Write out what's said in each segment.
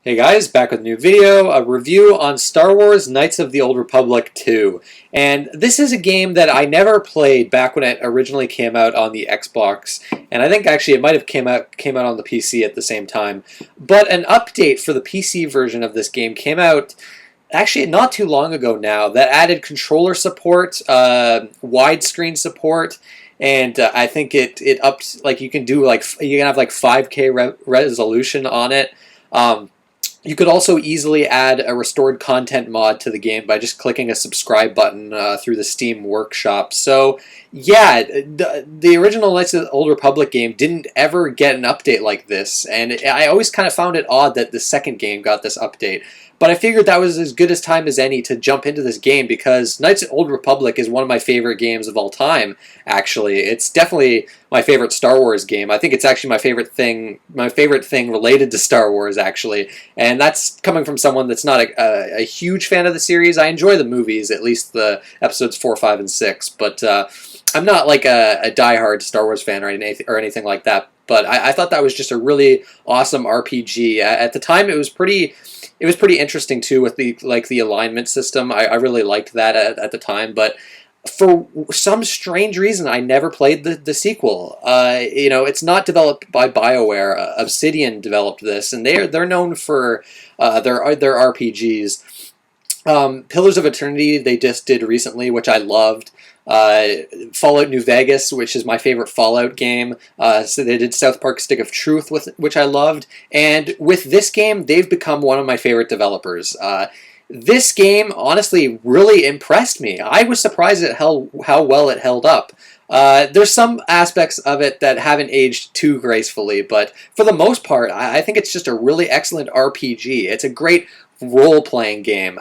Hey guys, back with a new video, a review on Star Wars Knights of the Old Republic 2. And this is a game that I never played back when it originally came out on the Xbox, and I think actually it might have came out on the PC at the same time. But an update for the PC version of this game came out actually not too long ago now that added controller support, widescreen support, and I think it upped, like you can have like 5K resolution on it. You could also easily add a restored content mod to the game by just clicking a subscribe button through the Steam Workshop. So, yeah, the original Knights of the Old Republic game didn't ever get an update like this, and I always kind of found it odd that the second game got this update. But I figured that was as good a time as any to jump into this game because Knights of the Old Republic is one of my favorite games of all time, actually. It's definitely my favorite Star Wars game. I think it's actually my favorite thing related to Star Wars, actually. And that's coming from someone that's not a huge fan of the series. I enjoy the movies, at least the episodes 4, 5, and 6, but I'm not like a diehard Star Wars fan or anything like that. But I thought that was just a really awesome RPG. At the time, it was pretty interesting too with the alignment system. I really liked that at the time, but for some strange reason, I never played the sequel. It's not developed by BioWare. Obsidian developed this, and they're known for their RPGs. Pillars of Eternity they just did recently, which I loved. Fallout New Vegas, which is my favorite Fallout game. So they did South Park Stick of Truth, which I loved. And with this game, they've become one of my favorite developers. This game, honestly, really impressed me. I was surprised at how well it held up. There's some aspects of it that haven't aged too gracefully, but for the most part, I think it's just a really excellent RPG. It's a great role-playing game,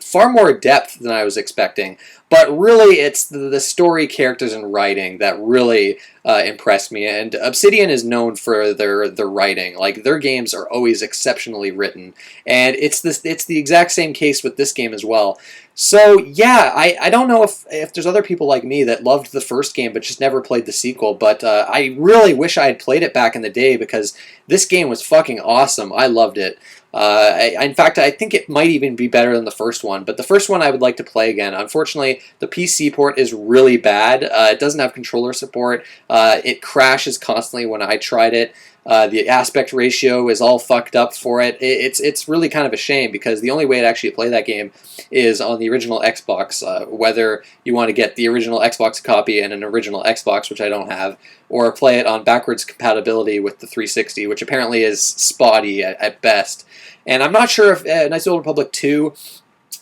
far more depth than I was expecting. But really, it's the story, characters, and writing that really impressed me. And Obsidian is known for their writing. Like, their games are always exceptionally written, and it's the exact same case with this game as well. So yeah, I don't know if there's other people like me that loved the first game but just never played the sequel. But I really wish I had played it back in the day because this game was fucking awesome. I loved it. In fact, I think it might even be better than the first one, but the first one I would like to play again. Unfortunately, the PC port is really bad. It doesn't have controller support. It crashes constantly when I tried it. The aspect ratio is all fucked up for it. It's really kind of a shame because the only way to actually play that game is on the original Xbox, whether you want to get the original Xbox copy and an original Xbox, which I don't have, or play it on backwards compatibility with the 360, which apparently is spotty at best. And I'm not sure if Knights of the Old Republic 2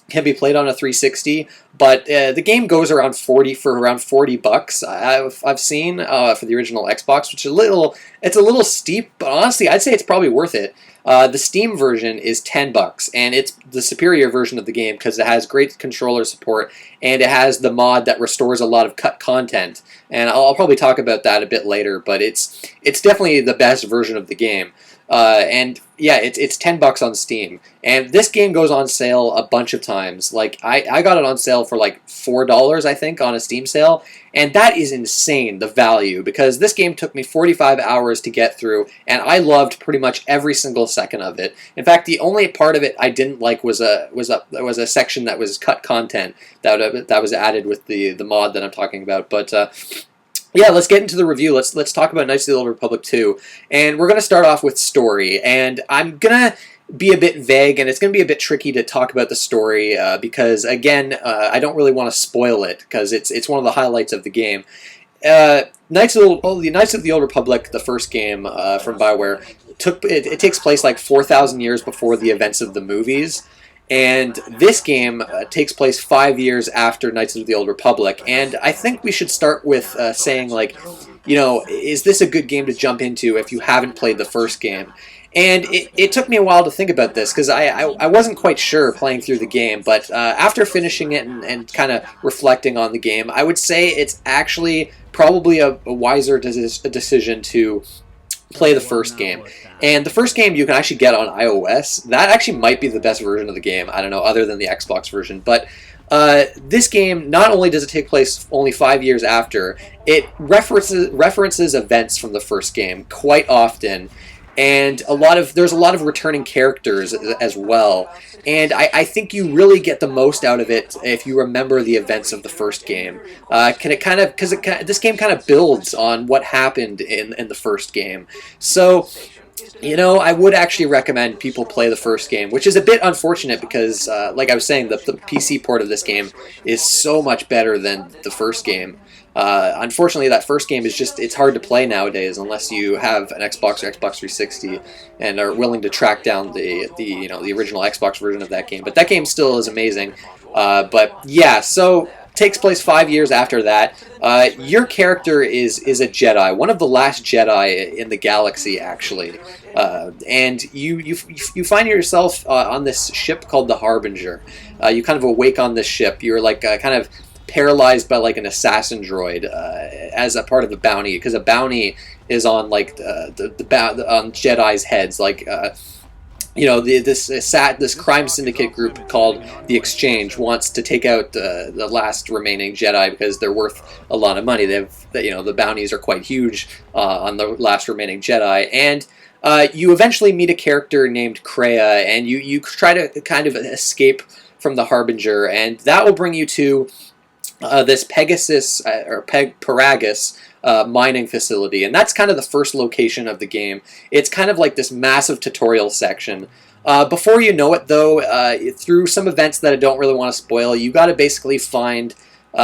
can be played on a 360, but the game goes around around $40. I've seen for the original Xbox, which it's a little steep, but honestly, I'd say it's probably worth it. The Steam version is $10, and it's the superior version of the game because it has great controller support and it has the mod that restores a lot of cut content. And I'll probably talk about that a bit later, but it's definitely the best version of the game. And yeah, it's $10 on Steam, and this game goes on sale a bunch of times. Like I got it on sale for like $4, I think, on a Steam sale, and that is insane, the value, because this game took me 45 hours to get through, and I loved pretty much every single second of it. In fact, the only part of it I didn't like was a section that was cut content that was added with the mod that I'm talking about, but. Yeah, let's get into the review. Let's talk about Knights of the Old Republic 2. And we're going to start off with story. And I'm going to be a bit vague, and it's going to be a bit tricky to talk about the story because, again, I don't really want to spoil it because it's one of the highlights of the game. Knights of the Old Republic, the first game from BioWare, it takes place like 4,000 years before the events of the movies. And this game takes place 5 years after Knights of the Old Republic. And I think we should start with saying, like, is this a good game to jump into if you haven't played the first game? And it took me a while to think about this because I wasn't quite sure playing through the game. But after finishing it and kind of reflecting on the game, I would say it's actually probably a wiser decision to play the first game. And the first game you can actually get on iOS. That actually might be the best version of the game. I don't know, other than the Xbox version. But this game, not only does it take place only 5 years after, it references events from the first game quite often. and there's a lot of returning characters as well. And I think you really get the most out of it if you remember the events of the first game. This game kind of builds on what happened in the first game. So, I would actually recommend people play the first game, which is a bit unfortunate because, like I was saying, the PC port of this game is so much better than the first game. Unfortunately, that first game it's hard to play nowadays unless you have an Xbox or Xbox 360 and are willing to track down the original Xbox version of that game. But that game still is amazing. But yeah, so takes place 5 years after that. Your character is a Jedi, one of the last Jedi in the galaxy, actually. And you find yourself on this ship called the Harbinger. You kind of awake on this ship. You're like kind of paralyzed by like an assassin droid as a part of the bounty, because a bounty is on like on Jedi's heads, like this crime syndicate group called the Exchange wants to take out the last remaining Jedi because they're worth a lot of money. The bounties are quite huge on the last remaining Jedi, and you eventually meet a character named Kreia, and you try to kind of escape from the Harbinger, and that will bring you to this Pegasus or Peragus mining facility, and that's kind of the first location of the game. It's kind of like this massive tutorial section. Before you know it, though, through some events that I don't really want to spoil, you got to basically find you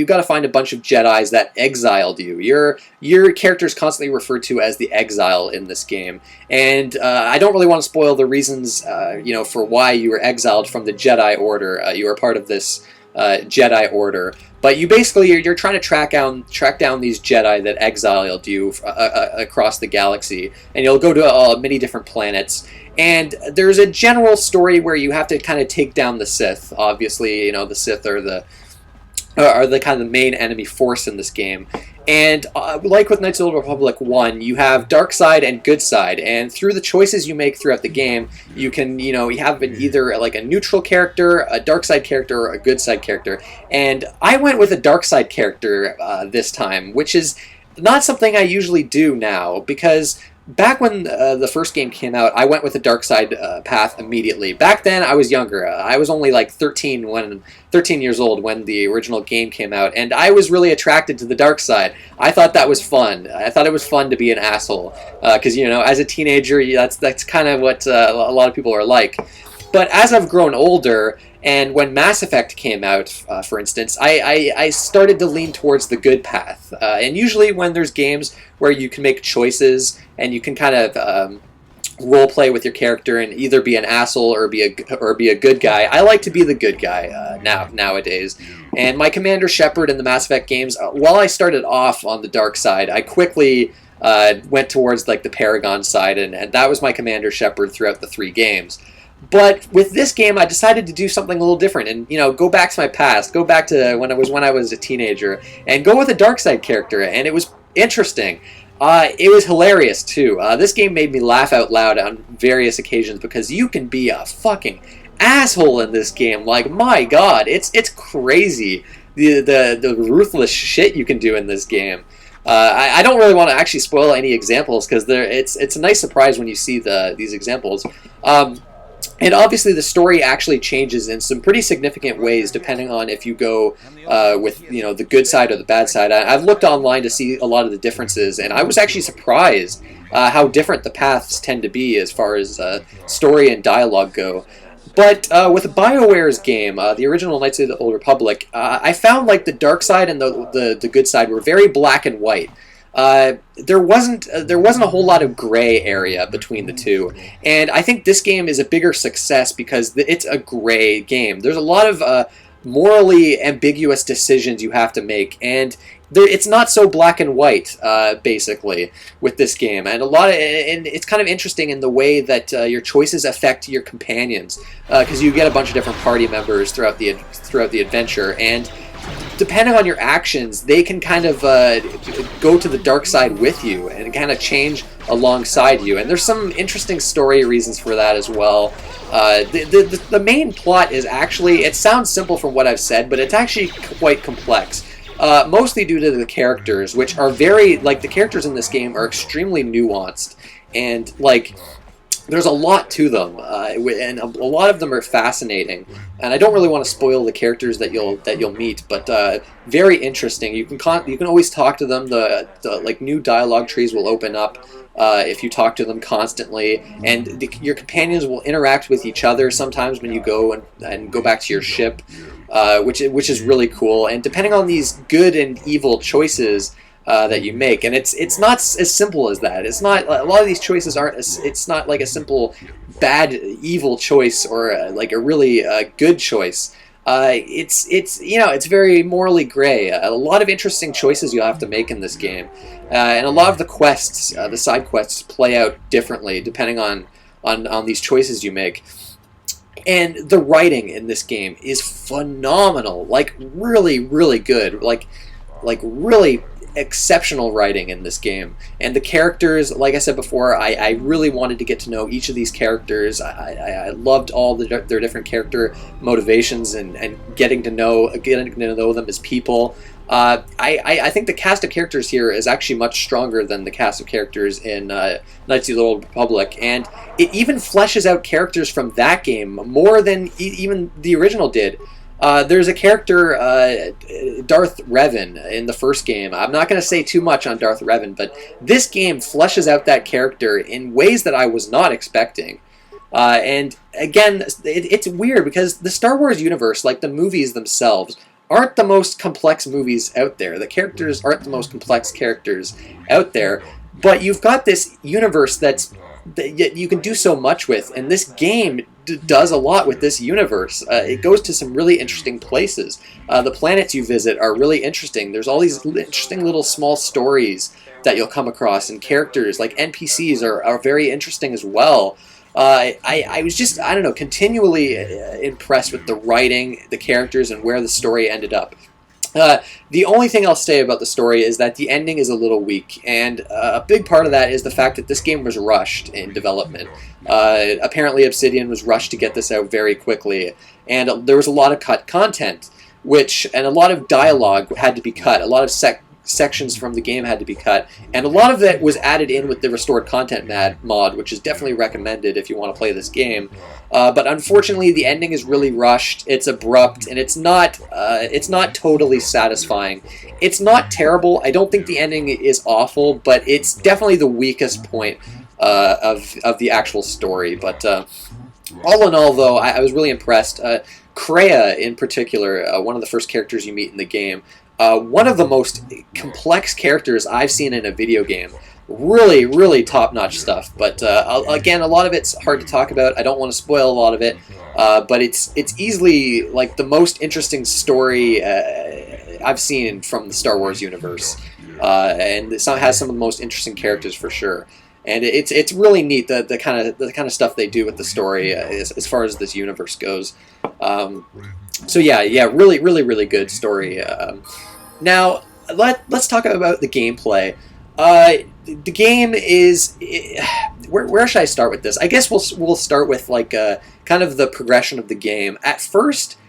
got to find a bunch of Jedis that exiled you. Your character is constantly referred to as the Exile in this game, and I don't really want to spoil the reasons for why you were exiled from the Jedi Order. You were part of this Jedi Order, but you're trying to track down these Jedi that exiled you across the galaxy, and you'll go to many different planets. And there's a general story where you have to kind of take down the Sith. Obviously, the Sith are the kind of the main enemy force in this game. And like with Knights of the Old Republic 1, you have dark side and good side, and through the choices you make throughout the game, you can, you have either like a neutral character, a dark side character, or a good side character. And I went with a dark side character this time, which is not something I usually do now, because back when the first game came out, I went with the dark side path immediately. Back then, I was younger. I was only like 13 years old when the original game came out, and I was really attracted to the dark side. I thought that was fun. I thought it was fun to be an asshole, because as a teenager, that's kind of what a lot of people are like. But as I've grown older, and when Mass Effect came out, for instance, I started to lean towards the good path. And usually when there's games where you can make choices and you can kind of role play with your character and either be an asshole or be a good guy, I like to be the good guy nowadays. And my Commander Shepard in the Mass Effect games, while I started off on the dark side, I quickly went towards like the Paragon side, and that was my Commander Shepard throughout the 3 games. But with this game, I decided to do something a little different, and go back to my past, go back to when I was a teenager, and go with a dark side character, and it was interesting. It was hilarious too. This game made me laugh out loud on various occasions because you can be a fucking asshole in this game. Like, my God, it's crazy the ruthless shit you can do in this game. I don't really want to actually spoil any examples because it's a nice surprise when you see these examples. And obviously the story actually changes in some pretty significant ways depending on if you go with the good side or the bad side. I've looked online to see a lot of the differences, and I was actually surprised how different the paths tend to be as far as story and dialogue go. But with BioWare's game, the original Knights of the Old Republic, I found like the dark side and the good side were very black and white. There wasn't a whole lot of gray area between the two, and I think this game is a bigger success because it's a gray game. There's a lot of morally ambiguous decisions you have to make, and it's not so black and white, basically, with this game. And and it's kind of interesting in the way that your choices affect your companions, because you get a bunch of different party members throughout the adventure, and depending on your actions, they can kind of go to the dark side with you and kind of change alongside you. And there's some interesting story reasons for that as well. The main plot is actually, it sounds simple from what I've said, but it's actually quite complex. mostly due to the characters, which are very, like, the characters in this game are extremely nuanced, and, like, there's a lot to them, and a lot of them are fascinating. And I don't really want to spoil the characters that you'll meet, but very interesting. You can always talk to them. The like new dialogue trees will open up if you talk to them constantly, and your companions will interact with each other sometimes when you go and go back to your ship, which is really cool. And depending on these good and evil choices that you make, and it's not as simple as that. It's not, a lot of these choices aren't. It's not like a simple bad evil choice or like a really good choice. It's very morally gray. A lot of interesting choices you'll have to make in this game, and a lot of the quests, the side quests, play out differently depending on these choices you make. And the writing in this game is phenomenal, like really, really good, like really exceptional writing in this game. And the characters, like I said before, I really wanted to get to know each of these characters. I loved all their different character motivations and getting to know them as people. I think the cast of characters here is actually much stronger than the cast of characters in Knights of the Old Republic, and it even fleshes out characters from that game more than even the original did. There's a character, Darth Revan, in the first game. I'm not going to say too much on Darth Revan, but this game fleshes out that character in ways that I was not expecting. And again, it's weird because the Star Wars universe, like the movies themselves, aren't the most complex movies out there. The characters aren't the most complex characters out there, but you've got this universe that you can do so much with, and this game does a lot with this universe. It goes to some really interesting places. The planets you visit are really interesting. There's all these interesting little small stories that you'll come across, and characters like NPCs are very interesting as well. I was just, I don't know, continually impressed with the writing, the characters, and where the story ended up. The only thing I'll say about the story is that the ending is a little weak, and a big part of that is the fact that this game was rushed in development. Apparently Obsidian was rushed to get this out very quickly, and there was a lot of cut content, and a lot of dialogue had to be cut, a lot of sections from the game had to be cut, and a lot of that was added in with the restored content mod, which is definitely recommended if you want to play this game. But unfortunately, the ending is really rushed. It's abrupt, and it's not totally satisfying. It's not terrible. I don't think the ending is awful, but it's definitely the weakest point of the actual story. But all in all, though, I was really impressed. Kreia, in particular, one of the first characters you meet in the game, one of the most complex characters I've seen in a video game. Really, really top-notch stuff. But again, a lot of it's hard to talk about. I don't want to spoil a lot of it. But it's easily like the most interesting story I've seen from the Star Wars universe, and it has some of the most interesting characters for sure. And it's really neat the kind of stuff they do with the story as far as this universe goes. So yeah, really, really, really good story. Now let's talk about the gameplay. The game is where should I start with this? I guess we'll start with like kind of the progression of the game. At first,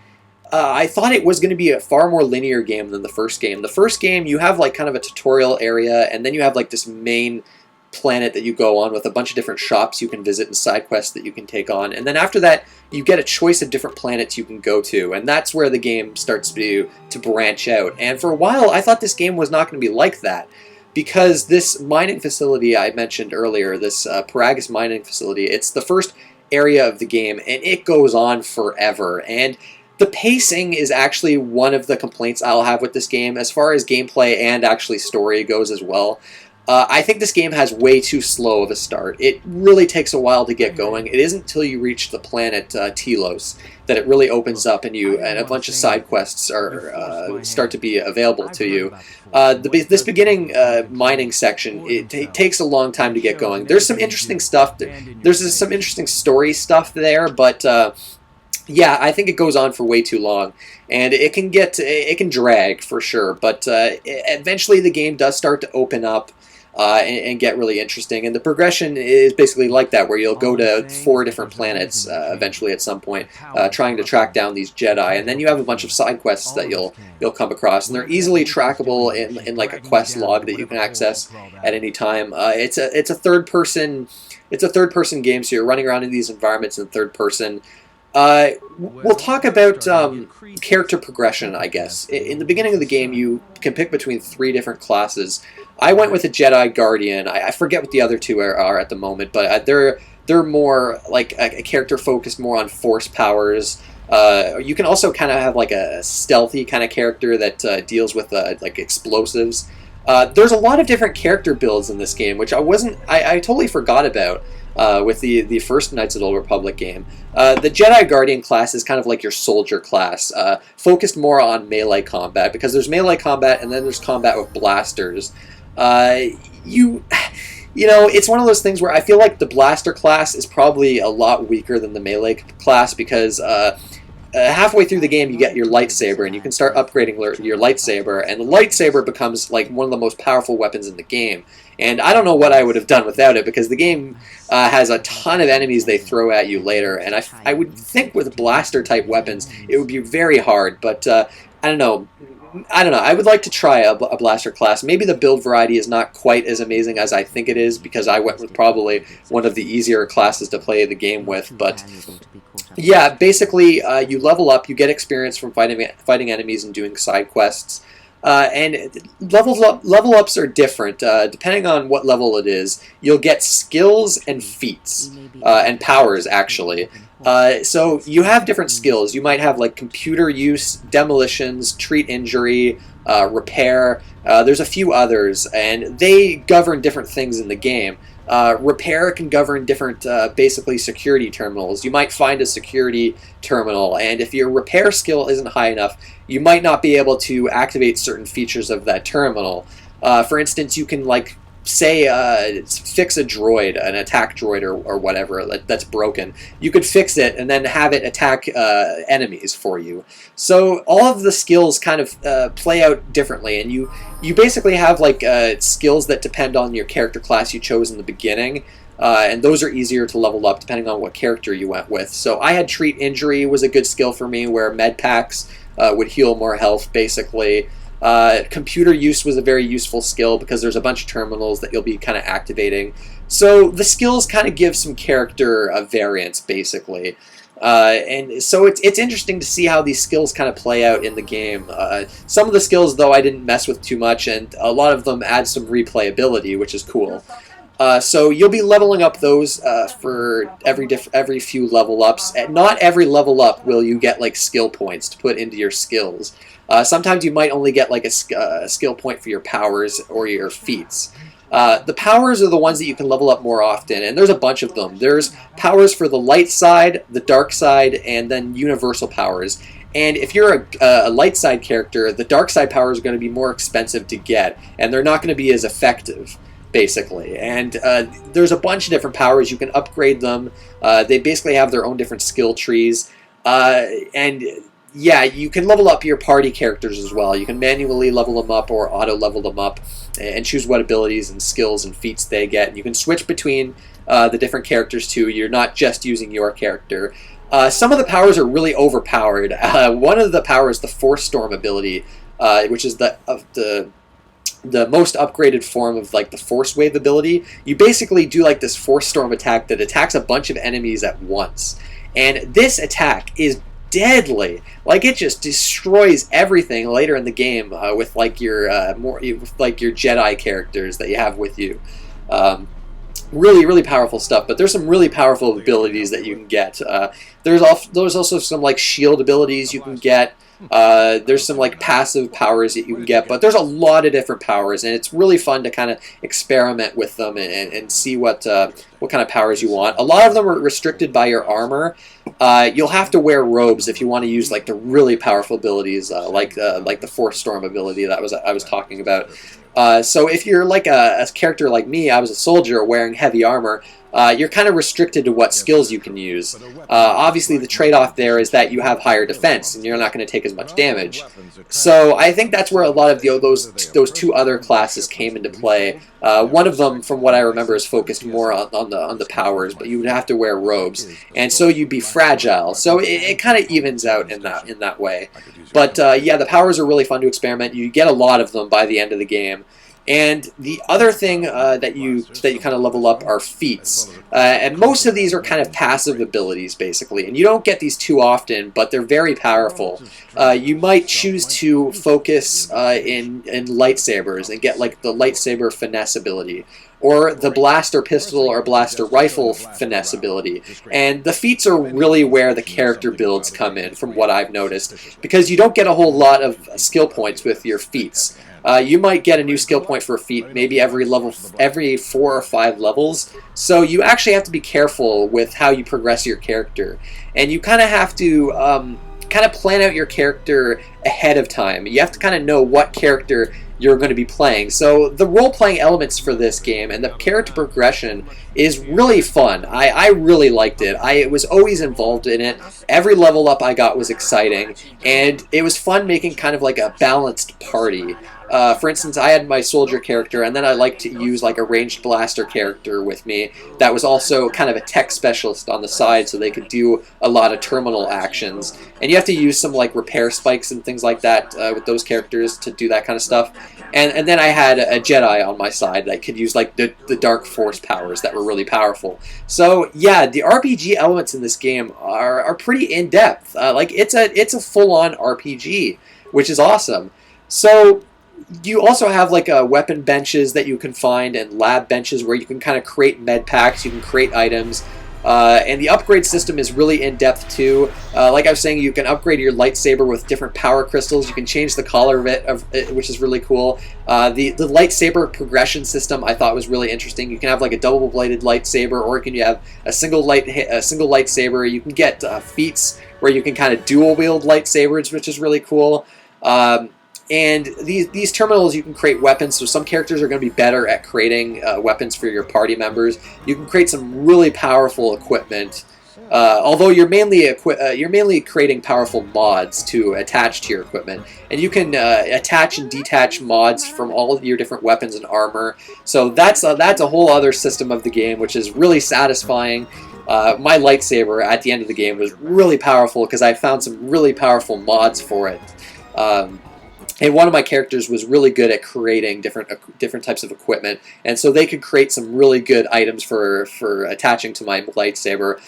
I thought it was going to be a far more linear game than the first game. The first game, you have like kind of a tutorial area, and then you have like this main planet that you go on with a bunch of different shops you can visit and side quests that you can take on, and then after that you get a choice of different planets you can go to, and that's where the game starts to branch out. And for a while I thought this game was not going to be like that, because this mining facility I mentioned earlier, this Peragus mining facility, it's the first area of the game, and it goes on forever, and the pacing is actually one of the complaints I'll have with this game as far as gameplay and actually story goes as well. I think this game has way too slow of a start. It really takes a while to get going. It isn't until you reach the planet Telos that it really opens up, and a bunch of side quests start to be available to you. This beginning mining section, it takes a long time to get going. There's some interesting stuff. There's some interesting story stuff there, but yeah, I think it goes on for way too long, and it can drag for sure. But eventually, the game does start to open up. and get really interesting. And the progression is basically like that, where you'll go to 4 different planets eventually at some point, trying to track down these Jedi, and then you have a bunch of side quests that you'll come across, and they're easily trackable in like a quest log that you can access at any time. It's a third person game, so you're running around in these environments in third person. We'll talk about character progression, I guess. In the beginning of the game, you can pick between 3 different classes. I went with a Jedi Guardian. I forget what the other 2 are at the moment, but they're more like a character focused more on force powers. You can also kind of have like a stealthy kind of character that deals with like explosives. There's a lot of different character builds in this game, which I totally forgot about with the first Knights of the Old Republic game. The Jedi Guardian class is kind of like your soldier class, focused more on melee combat, because there's melee combat and then there's combat with blasters. You know, it's one of those things where I feel like the blaster class is probably a lot weaker than the melee class, because halfway through the game you get your lightsaber and you can start upgrading your lightsaber, and the lightsaber becomes like one of the most powerful weapons in the game. And I don't know what I would have done without it, because the game has a ton of enemies they throw at you later, and I would think with blaster type weapons it would be very hard, but I don't know. I would like to try a blaster class. Maybe the build variety is not quite as amazing as I think it is, because I went with probably one of the easier classes to play the game with. But yeah, basically you level up, you get experience from fighting enemies and doing side quests. And level ups are different depending on what level it is. You'll get skills and feats and powers, actually. So you have different skills. You might have like computer use, demolitions, treat injury, repair. There's a few others, and they govern different things in the game. Repair can govern different, basically, security terminals. You might find a security terminal, and if your repair skill isn't high enough, you might not be able to activate certain features of that terminal. For instance, you can, like, say, fix a droid, an attack droid or whatever that's broken. You could fix it and then have it attack enemies for you. So all of the skills kind of play out differently, and you basically have like skills that depend on your character class you chose in the beginning, and those are easier to level up depending on what character you went with. So I had treat injury was a good skill for me, where med packs would heal more health, basically. Computer use was a very useful skill, because there's a bunch of terminals that you'll be kind of activating. So the skills kind of give some character variance, basically. And so it's interesting to see how these skills kind of play out in the game. Some of the skills, though, I didn't mess with too much, and a lot of them add some replayability, which is cool. So you'll be leveling up those for every few level ups. And not every level up will you get like skill points to put into your skills. Sometimes you might only get like a skill point for your powers or your feats. The powers are the ones that you can level up more often, and there's a bunch of them. There's powers for the light side, the dark side, and then universal powers. And if you're a light side character, the dark side powers are going to be more expensive to get, and they're not going to be as effective, basically. And there's a bunch of different powers. You can upgrade them. They basically have their own different skill trees. And yeah, you can level up your party characters as well. You can manually level them up or auto-level them up and choose what abilities and skills and feats they get. And you can switch between the different characters too. You're not just using your character. Some of the powers are really overpowered. One of the powers, the Force Storm ability, which is the most upgraded form of like the Force Wave ability. You basically do like this Force Storm attack that attacks a bunch of enemies at once. And this attack is deadly. Like, it just destroys everything later in the game with like your Jedi characters that you have with you. Really powerful stuff. But there's some really powerful abilities that you can get. There's also some like shield abilities you can get. There's some like passive powers that you can get, but there's a lot of different powers, and it's really fun to kind of experiment with them and see what kind of powers you want. A lot of them are restricted by your armor. You'll have to wear robes if you want to use like the really powerful abilities, like the Force Storm ability that I was talking about. So if you're like a character like me, I was a soldier wearing heavy armor, you're kind of restricted to what skills you can use. Obviously, the trade-off there is that you have higher defense, and you're not going to take as much damage. So I think that's where a lot of those two other classes came into play. One of them, from what I remember, is focused more on the powers, but you would have to wear robes, and so you'd be fragile. So it kind of evens out in that way. But yeah, the powers are really fun to experiment. You get a lot of them by the end of the game. And the other thing that you kind of level up are feats, and most of these are kind of passive abilities basically, and you don't get these too often, but they're very powerful. You might choose to focus in lightsabers and get like the lightsaber finesse ability, or the blaster pistol or blaster rifle finesse ability. And the feats are really where the character builds come in, from what I've noticed, because you don't get a whole lot of skill points with your feats. You might get a new skill point for a feat maybe every 4 or 5 levels, so you actually have to be careful with how you progress your character, and you kind of have to kind of plan out your character ahead of time. You have to kind of know what character you're going to be playing. So the role-playing elements for this game and the character progression is really fun. I really liked it. I was always involved in it. Every level up I got was exciting, and it was fun making kind of like a balanced party. For instance, I had my soldier character, and then I liked to use like a ranged blaster character with me that was also kind of a tech specialist on the side, so they could do a lot of terminal actions. And you have to use some like repair spikes and things like that with those characters to do that kind of stuff. And then I had a Jedi on my side that could use like the Dark Force powers that were really powerful. So yeah, the RPG elements in this game are pretty in depth. Like it's a full-on RPG, which is awesome. So you also have like weapon benches that you can find, and lab benches where you can kind of create med packs, you can create items, and the upgrade system is really in depth too. Like I was saying, you can upgrade your lightsaber with different power crystals. You can change the color of it, which is really cool. The lightsaber progression system I thought was really interesting. You can have like a double-bladed lightsaber, or can you have a single lightsaber. You can get feats where you can kind of dual-wield lightsabers, which is really cool. And these terminals, you can create weapons, so some characters are going to be better at creating weapons for your party members. You can create some really powerful equipment, although you're mainly creating powerful mods to attach to your equipment. And you can attach and detach mods from all of your different weapons and armor. So that's a whole other system of the game, which is really satisfying. My lightsaber at the end of the game was really powerful because I found some really powerful mods for it. And one of my characters was really good at creating different types of equipment, and so they could create some really good items for attaching to my lightsaber.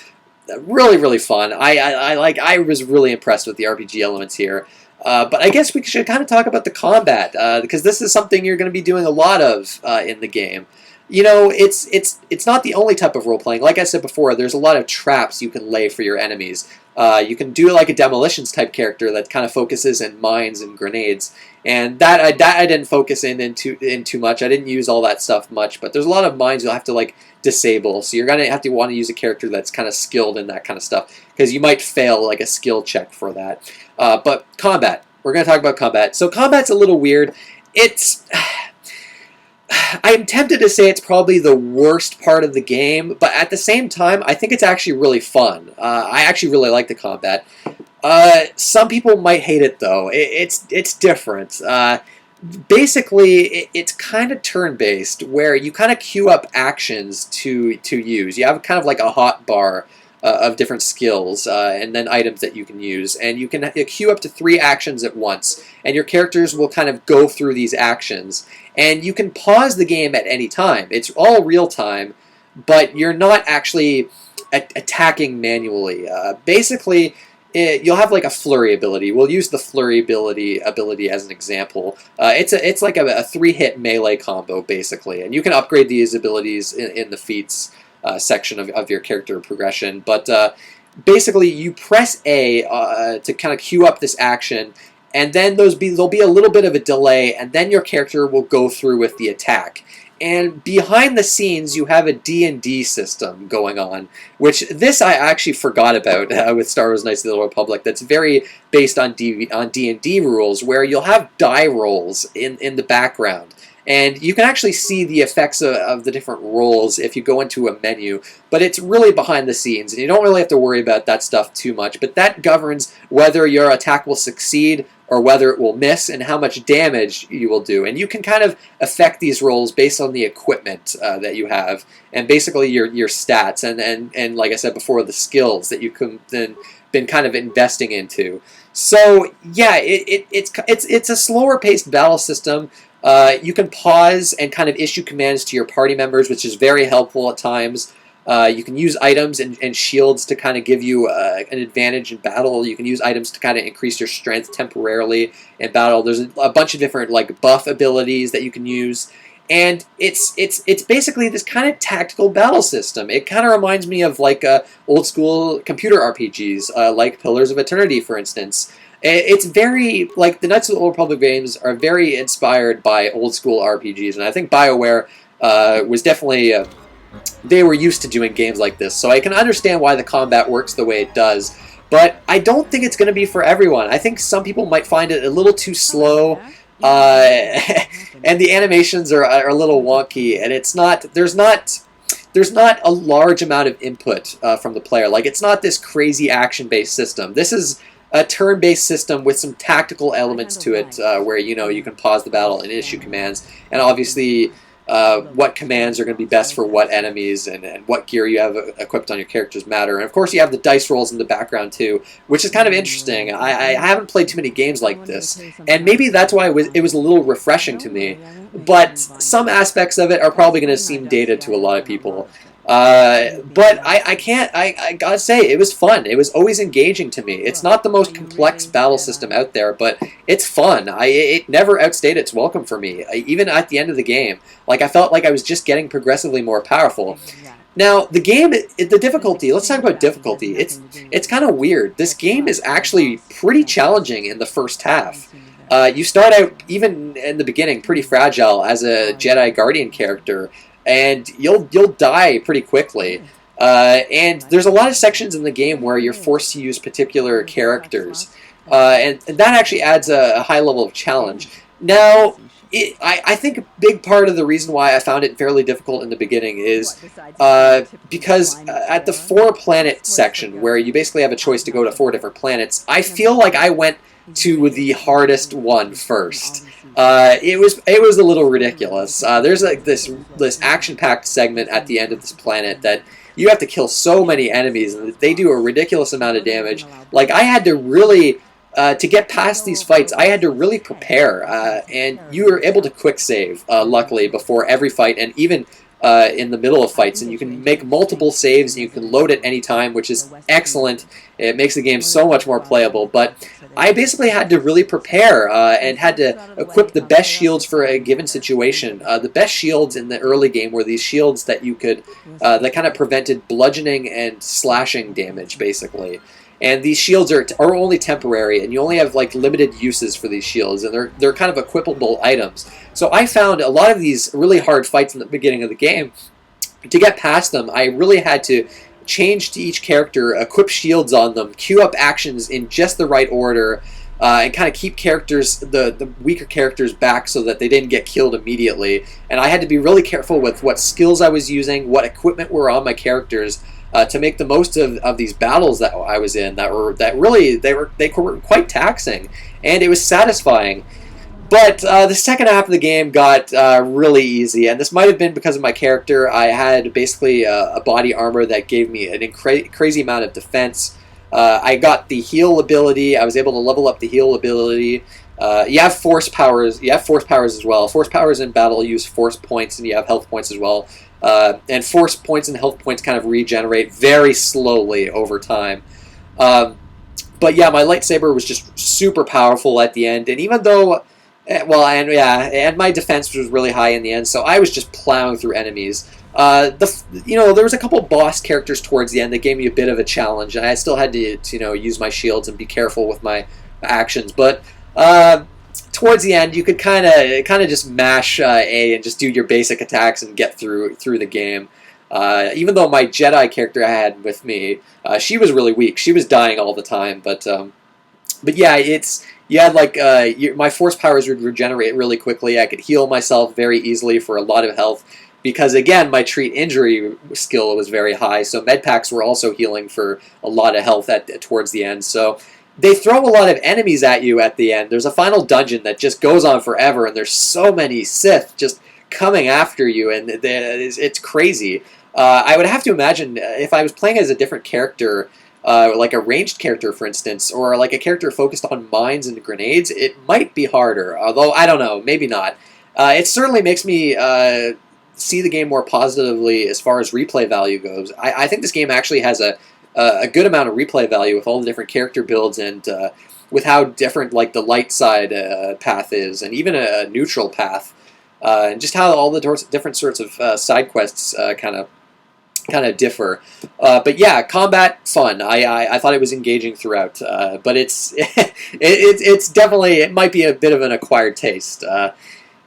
Really fun. I was really impressed with the RPG elements here. But I guess we should kind of talk about the combat, because this is something you're going to be doing a lot of in the game. You know, it's not the only type of role-playing. Like I said before, there's a lot of traps you can lay for your enemies. You can do like a demolitions type character that kind of focuses in mines and grenades, and that I didn't focus in too much. I didn't use all that stuff much, but there's a lot of mines you'll have to like disable. So you're gonna have to want to use a character that's kind of skilled in that kind of stuff, because you might fail like a skill check for that. But combat, we're gonna talk about combat. So combat's a little weird. I'm tempted to say it's probably the worst part of the game, but at the same time, I think it's actually really fun. I actually really like the combat. Some people might hate it, though. It's different. Basically, it's kind of turn-based, where you kind of queue up actions to use. You have kind of like a hot bar of different skills and then items that you can use, and you can queue up to 3 actions at once, and your characters will kind of go through these actions, and you can pause the game at any time. It's all real time, but you're not actually attacking manually. Basically, you'll have like a flurry ability. We'll use the flurry ability as an example. It's like a 3-hit melee combo basically, and you can upgrade these abilities in the feats section of your character progression. But basically, you press A to kind of queue up this action, and then there'll be a little bit of a delay, and then your character will go through with the attack. And behind the scenes, you have a D&D system going on, which this I actually forgot about with Star Wars Knights of the Old Republic. That's very based on D&D rules, where you'll have die rolls in the background. And you can actually see the effects of the different roles if you go into a menu, but it's really behind the scenes, and you don't really have to worry about that stuff too much. But that governs whether your attack will succeed or whether it will miss, and how much damage you will do. And you can kind of affect these rolls based on the equipment that you have, and basically your stats, and like I said before, the skills that you can then been kind of investing into. So yeah, it's a slower paced battle system. You can pause and kind of issue commands to your party members, which is very helpful at times. You can use items and shields to kind of give you an advantage in battle. You can use items to kind of increase your strength temporarily in battle. There's a bunch of different like buff abilities that you can use. And it's basically this kind of tactical battle system. It kind of reminds me of like old school computer RPGs, like Pillars of Eternity, for instance. It's very, like, the Knights of the Old Republic games are very inspired by old school RPGs, and I think BioWare was definitely, they were used to doing games like this, so I can understand why the combat works the way it does. But I don't think it's going to be for everyone. I think some people might find it a little too slow, and the animations are a little wonky, and there's not a large amount of input from the player. Like, it's not this crazy action-based system. This is a turn-based system with some tactical elements to it, where you can pause the battle and issue commands, and obviously what commands are going to be best for what enemies, and what gear you have equipped on your characters matter. And of course you have the dice rolls in the background too, which is kind of interesting. I haven't played too many games like this, and maybe that's why it was a little refreshing to me, but some aspects of it are probably going to seem dated to a lot of people. But I gotta say, it was fun. It was always engaging to me. It's not the most complex battle system out there, but it's fun. It never outstayed its welcome for me, even at the end of the game. Like, I felt like I was just getting progressively more powerful. Now, the game, the difficulty, let's talk about difficulty. It's kind of weird. This game is actually pretty challenging in the first half. You start out, even in the beginning, pretty fragile as a Jedi Guardian character, and you'll die pretty quickly. And there's a lot of sections in the game where you're forced to use particular characters, and that actually adds a high level of challenge. Now, I think a big part of the reason why I found it fairly difficult in the beginning is because at the 4-planet section, where you basically have a choice to go to 4 different planets, I feel like I went to the hardest one first. It was a little ridiculous. There's like this action-packed segment at the end of this planet that you have to kill so many enemies, and they do a ridiculous amount of damage. Like, I had to really, to get past these fights, I had to really prepare, and you were able to quick save, luckily, before every fight, and even in the middle of fights, and you can make multiple saves, and you can load at any time, which is excellent. It makes the game so much more playable, but I basically had to really prepare and had to equip the best shields for a given situation. The best shields in the early game were these shields that you could, that kind of prevented bludgeoning and slashing damage, basically. And these shields are only temporary, and you only have like limited uses for these shields, and they're kind of equipable items. So I found a lot of these really hard fights in the beginning of the game. To get past them, I really had to change to each character, equip shields on them, queue up actions in just the right order, and kind of keep characters, the weaker characters, back so that they didn't get killed immediately. And I had to be really careful with what skills I was using, what equipment were on my characters, to make the most of these battles that I was in. They were quite taxing, and it was satisfying. But the second half of the game got really easy, and this might have been because of my character. I had basically a body armor that gave me an crazy amount of defense. I got the heal ability. I was able to level up the heal ability. You have force powers. You have force powers as well. Force powers in battle use force points, and you have health points as well. And force points and health points kind of regenerate very slowly over time. But yeah, my lightsaber was just super powerful at the end, and even though, and my defense was really high in the end, so I was just plowing through enemies. There was a couple boss characters towards the end that gave me a bit of a challenge, and I still had to use my shields and be careful with my actions. But towards the end, you could kind of just mash A and just do your basic attacks and get through the game. Even though my Jedi character I had with me, she was really weak. She was dying all the time, but but yeah, it's you had like my force powers would regenerate really quickly. I could heal myself very easily for a lot of health because again, my treat injury skill was very high. So med packs were also healing for a lot of health towards the end. So they throw a lot of enemies at you at the end. There's a final dungeon that just goes on forever, and there's so many Sith just coming after you, and it's crazy. I would have to imagine if I was playing as a different character, like a ranged character, for instance, or like a character focused on mines and grenades, it might be harder. Although I don't know, maybe not. It certainly makes me see the game more positively as far as replay value goes. I think this game actually has a good amount of replay value with all the different character builds and with how different like the light side path is, and even a neutral path, and just how all the different sorts of side quests kind of differ. But yeah, combat fun. I thought it was engaging throughout, but it's definitely, it might be a bit of an acquired taste.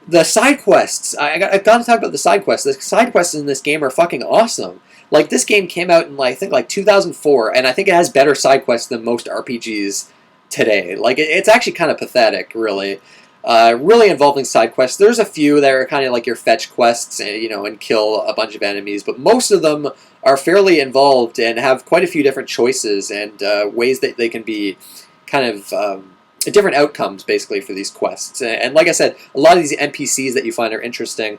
The side quests, I got to talk about the side quests. The side quests in this game are fucking awesome. Like, this game came out in, like, I think, like, 2004, and I think it has better side quests than most RPGs today. Like, it's actually kind of pathetic, really. Really involving side quests. There's a few that are kind of like your fetch quests, and, and kill a bunch of enemies, but most of them are fairly involved and have quite a few different choices and ways that they can be kind of different outcomes, basically, for these quests. And like I said, a lot of these NPCs that you find are interesting.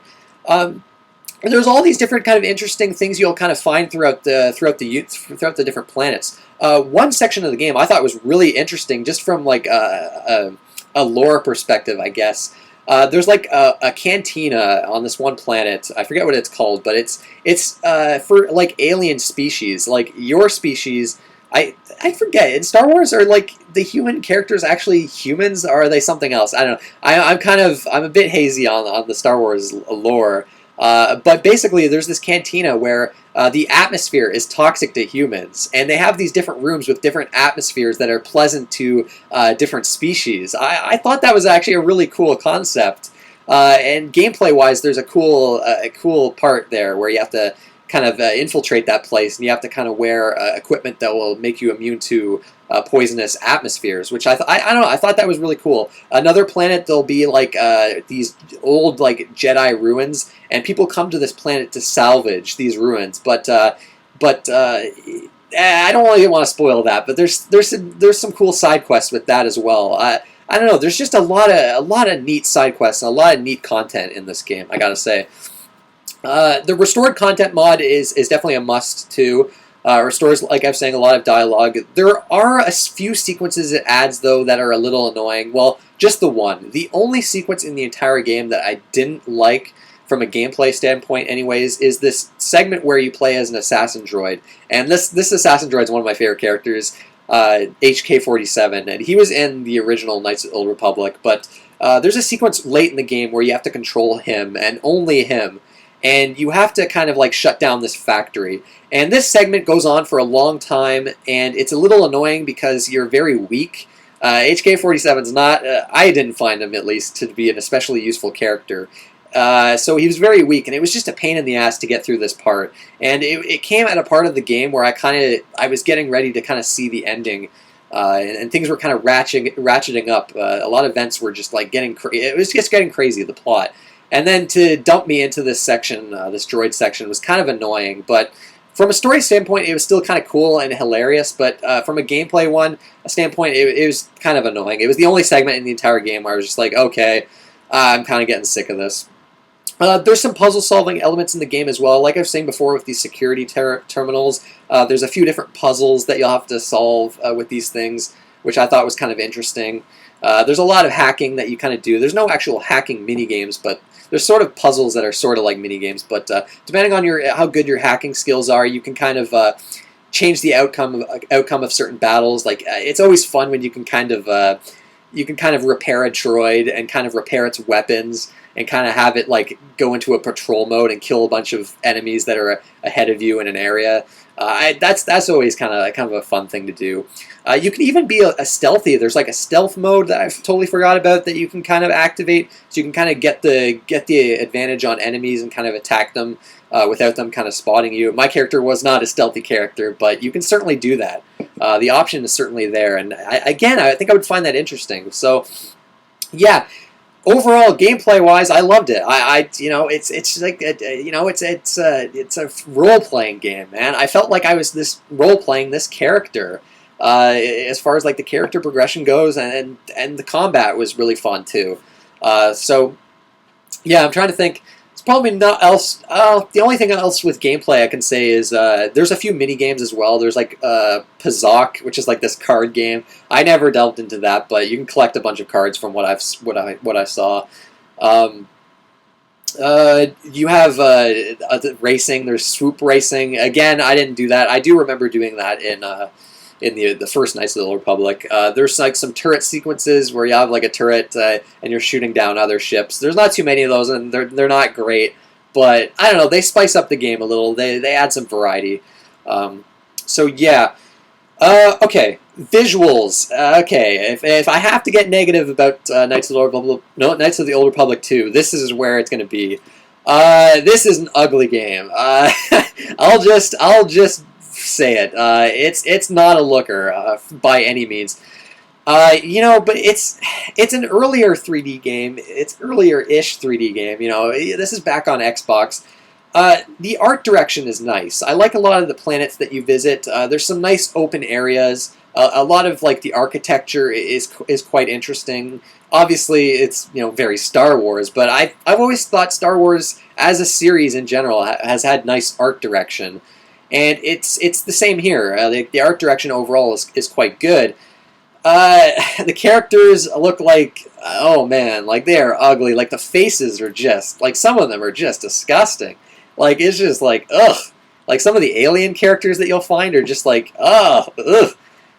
There's all these different kind of interesting things you'll kind of find throughout the different planets. One section of the game I thought was really interesting, just from like a lore perspective, I guess. There's like a cantina on this one planet. I forget what it's called, but it's for like alien species, like your species. I forget. In Star Wars, are like the human characters actually humans, or are they something else? I don't know. I'm a bit hazy on the Star Wars lore. But basically, there's this cantina where the atmosphere is toxic to humans, and they have these different rooms with different atmospheres that are pleasant to different species. I thought that was actually a really cool concept, and gameplay-wise, there's a cool part there where you have to kind of infiltrate that place, and you have to kind of wear equipment that will make you immune to poisonous atmospheres, which I don't know, I thought that was really cool. Another planet, there'll be like these old like Jedi ruins, and people come to this planet to salvage these ruins. But I don't really want to spoil that. But there's some cool side quests with that as well. I don't know. There's just a lot of neat side quests and a lot of neat content in this game, I gotta say. The restored content mod is definitely a must too. Restores, like I was saying, a lot of dialogue. There are a few sequences it adds, though, that are a little annoying. Well, just the one. The only sequence in the entire game that I didn't like, from a gameplay standpoint anyways, is this segment where you play as an assassin droid. And this assassin droid is one of my favorite characters, HK-47, and he was in the original Knights of the Old Republic, but there's a sequence late in the game where you have to control him, and only him, and you have to kind of like shut down this factory. And this segment goes on for a long time, and it's a little annoying because you're very weak. HK-47's not, I didn't find him at least, to be an especially useful character. So he was very weak, and it was just a pain in the ass to get through this part. And it came at a part of the game where I was getting ready to kind of see the ending, and things were kind of ratcheting up. A lot of events were just like it was just getting crazy, the plot. And then to dump me into this section, this droid section, was kind of annoying. But from a story standpoint, it was still kind of cool and hilarious. But from a gameplay standpoint, it was kind of annoying. It was the only segment in the entire game where I was just like, okay, I'm kind of getting sick of this. There's some puzzle-solving elements in the game as well. Like I was saying before with these security terminals, there's a few different puzzles that you'll have to solve with these things, which I thought was kind of interesting. There's a lot of hacking that you kind of do. There's no actual hacking mini-games, but there's sort of puzzles that are sort of like mini-games. But depending on how good your hacking skills are, you can kind of change the outcome of certain battles. Like it's always fun when you can kind of repair a droid and kind of repair its weapons and kind of have it like go into a patrol mode and kill a bunch of enemies that are ahead of you in an area. That's always kind of a fun thing to do. You can even be a stealthy. There's like a stealth mode that I totally forgot about that you can kind of activate, so you can kind of get the advantage on enemies and kind of attack them without them kind of spotting you. My character was not a stealthy character, but you can certainly do that. The option is certainly there, and I think I would find that interesting. So, yeah, overall gameplay wise, I loved it. It's like it's a role playing game, man. I felt like I was this role playing this character. As far as like the character progression goes, and the combat was really fun too. So yeah, I'm trying to think. It's probably not else. The only thing else with gameplay I can say is there's a few mini games as well. There's like Pazak, which is like this card game. I never delved into that, but you can collect a bunch of cards from what I saw. Um, you have racing. There's swoop racing. Again, I didn't do that. I do remember doing that in the first Knights of the Old Republic. There's like some turret sequences where you have like a turret and you're shooting down other ships. There's not too many of those, and they're not great, but I don't know. They spice up the game a little. They add some variety. So yeah. Okay, visuals. Okay, if I have to get negative about Knights of the Old Republic, no, Knights of the Old Republic 2, this is where it's going to be. This is an ugly game. I'll just say it. It's not a looker by any means. But it's an earlier 3D game. It's earlier-ish 3D game. This is back on Xbox. The art direction is nice. I like a lot of the planets that you visit. There's some nice open areas. A lot of like the architecture is quite interesting. Obviously, it's very Star Wars, but I've always thought Star Wars as a series in general has had nice art direction, and it's the same here. The art direction overall is quite good. The characters look like, oh man, like they are ugly. Like the faces are just like, some of them are just disgusting. Like, it's just like, ugh. Like, some of the alien characters that you'll find are just like, ugh.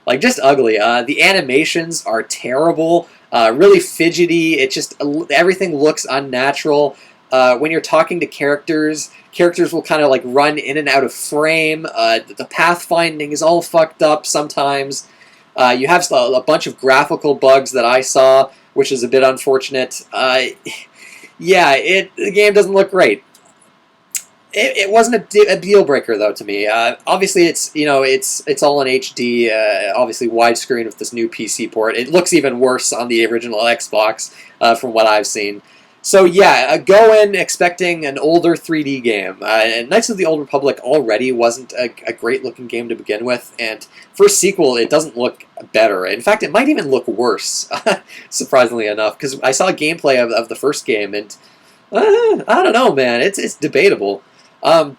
Like, just ugly. The animations are terrible, really fidgety. It just, everything looks unnatural. When you're talking to characters will kind of like run in and out of frame. The pathfinding is all fucked up sometimes. You have a bunch of graphical bugs that I saw, which is a bit unfortunate. Yeah, the game doesn't look great. It wasn't a deal breaker though to me. Obviously, it's all in HD. Obviously, widescreen with this new PC port. It looks even worse on the original Xbox from what I've seen. So yeah, go in expecting an older 3D game. And Knights of the Old Republic already wasn't a great looking game to begin with, and for a sequel, it doesn't look better. In fact, it might even look worse, surprisingly enough, because I saw gameplay of the first game, and I don't know, man. It's debatable. I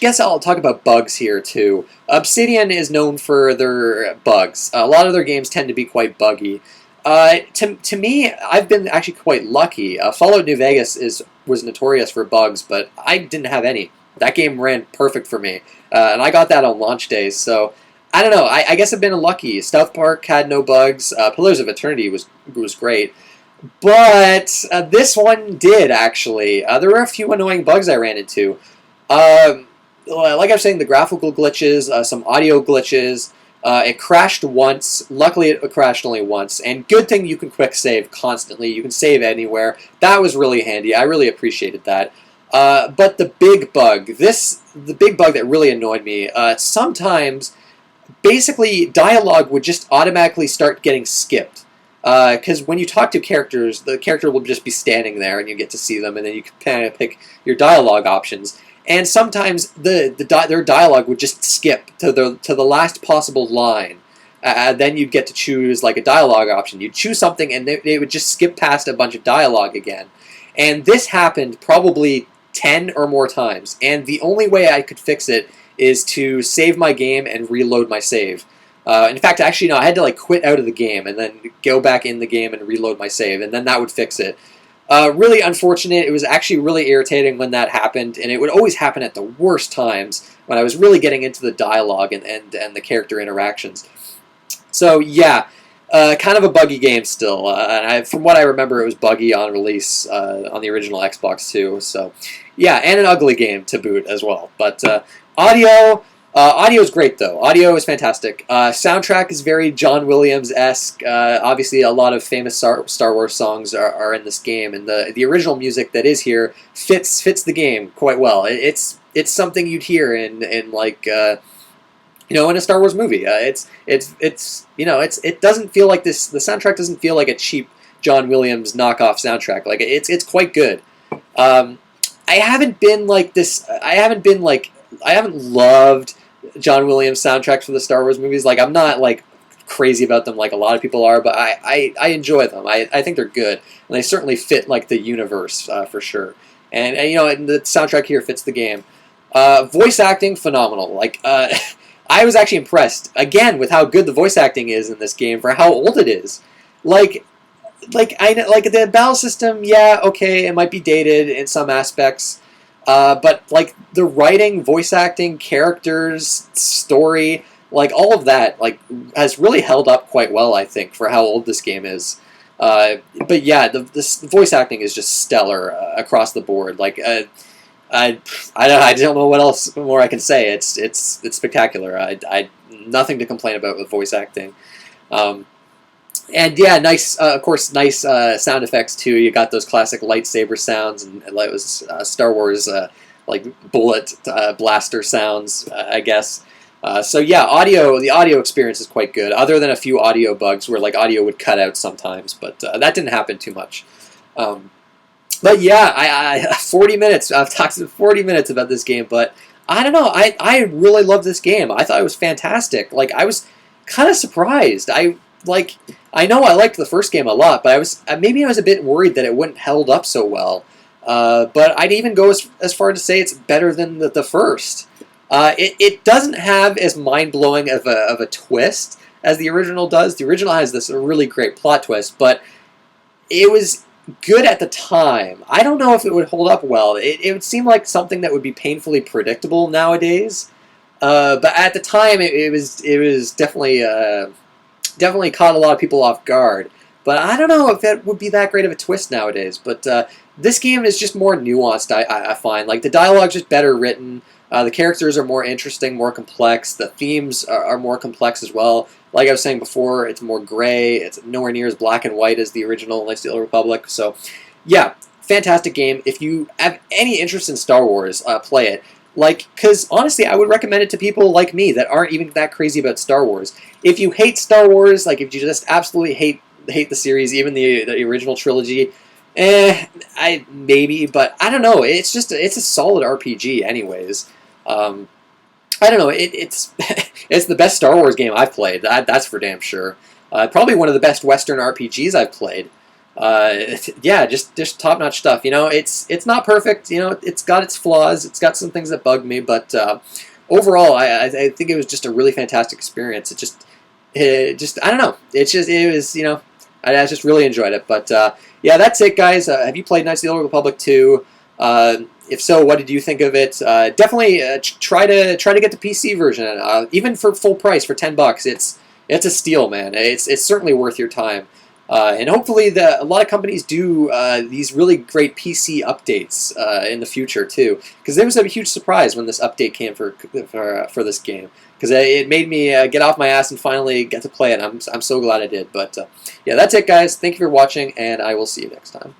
guess I'll talk about bugs here too. Obsidian is known for their bugs. A lot of their games tend to be quite buggy. To me, I've been actually quite lucky. Fallout New Vegas was notorious for bugs, but I didn't have any. That game ran perfect for me, and I got that on launch days. So I don't know. I guess I've been lucky. South Park had no bugs. Pillars of Eternity was great. But this one did, actually. There were a few annoying bugs I ran into. Like I was saying, the graphical glitches, some audio glitches. It crashed once. Luckily, it crashed only once. And good thing you can quick save constantly. You can save anywhere. That was really handy. I really appreciated that. But the big bug that really annoyed me, sometimes, basically, dialogue would just automatically start getting skipped. Because when you talk to characters, the character will just be standing there, and you get to see them, and then you can kind of pick your dialogue options. And sometimes their dialogue would just skip to the last possible line. Then you'd get to choose like a dialogue option. You'd choose something, and they would just skip past a bunch of dialogue again. And this happened probably 10 or more times. And the only way I could fix it is to save my game and reload my save. In fact, actually, no, I had to like quit out of the game and then go back in the game and reload my save, and then that would fix it. Really unfortunate. It was actually really irritating when that happened, and it would always happen at the worst times when I was really getting into the dialogue and the character interactions. So yeah, kind of a buggy game still. From what I remember, it was buggy on release on the original Xbox too. So yeah, and an ugly game to boot as well. But audio. Audio is great, though. Audio is fantastic. Soundtrack is very John Williams-esque. Obviously, a lot of famous Star Wars songs are in this game, and the original music that is here fits the game quite well. It's something you'd hear in in a Star Wars movie. It doesn't feel like this. The soundtrack doesn't feel like a cheap John Williams knockoff soundtrack. Like it's quite good. Um, I haven't been like this. I haven't loved John Williams soundtracks for the Star Wars movies. Like I'm not like crazy about them like a lot of people are, but I enjoy them. I think they're good, and they certainly fit like the universe for sure. And the soundtrack here fits the game. Voice acting phenomenal. Like I was actually impressed again with how good the voice acting is in this game for how old it is. Like I know, like the battle system, yeah, okay, it might be dated in some aspects, but like the writing, voice acting, characters, story, like all of that, like has really held up quite well, I think, for how old this game is. But yeah, the voice acting is just stellar across the board. Like I don't know what else more I can say. It's spectacular. I nothing to complain about with voice acting. And yeah, nice, of course, nice sound effects too. You got those classic lightsaber sounds, and it was Star Wars like bullet blaster sounds, I guess. So yeah, the audio experience is quite good, other than a few audio bugs where like audio would cut out sometimes, but that didn't happen too much. But yeah, I 40 minutes. I've talked 40 minutes about this game, but I don't know. I really love this game. I thought it was fantastic. Like I was kind of surprised. I know I liked the first game a lot, but I was a bit worried that it wouldn't held up so well. But I'd even go as far to say it's better than the first. It doesn't have as mind-blowing of a twist as the original does. The original has this really great plot twist, but it was good at the time. I don't know if it would hold up well. It would seem like something that would be painfully predictable nowadays. But at the time, it was definitely caught a lot of people off guard. But I don't know if it would be that great of a twist nowadays. But this game is just more nuanced, I find. Like, the dialogue's just better written. The characters are more interesting, more complex. The themes are more complex as well. Like I was saying before, it's more gray. It's nowhere near as black and white as the original Knights of the Old Republic. So, yeah, fantastic game. If you have any interest in Star Wars, play it. Because honestly, I would recommend it to people like me that aren't even that crazy about Star Wars. If you hate Star Wars, like if you just absolutely hate the series, even the original trilogy, maybe, but I don't know. It's a solid RPG, anyways. I don't know. It's it's the best Star Wars game I've played. That's for damn sure. Probably one of the best Western RPGs I've played. Yeah, just top notch stuff. It's not perfect. It's got its flaws. It's got some things that bug me, but overall, I think it was just a really fantastic experience. It just I don't know. It was I just really enjoyed it. But yeah, that's it, guys. Have you played Knights of the Old Republic 2? If so, what did you think of it? Definitely try to get the PC version, even for full price for $10. It's a steal, man. It's certainly worth your time. And hopefully, a lot of companies do these really great PC updates in the future too. Because there was a huge surprise when this update came for this game. Because it made me get off my ass and finally get to play it. I'm so glad I did. But yeah, that's it, guys. Thank you for watching, and I will see you next time.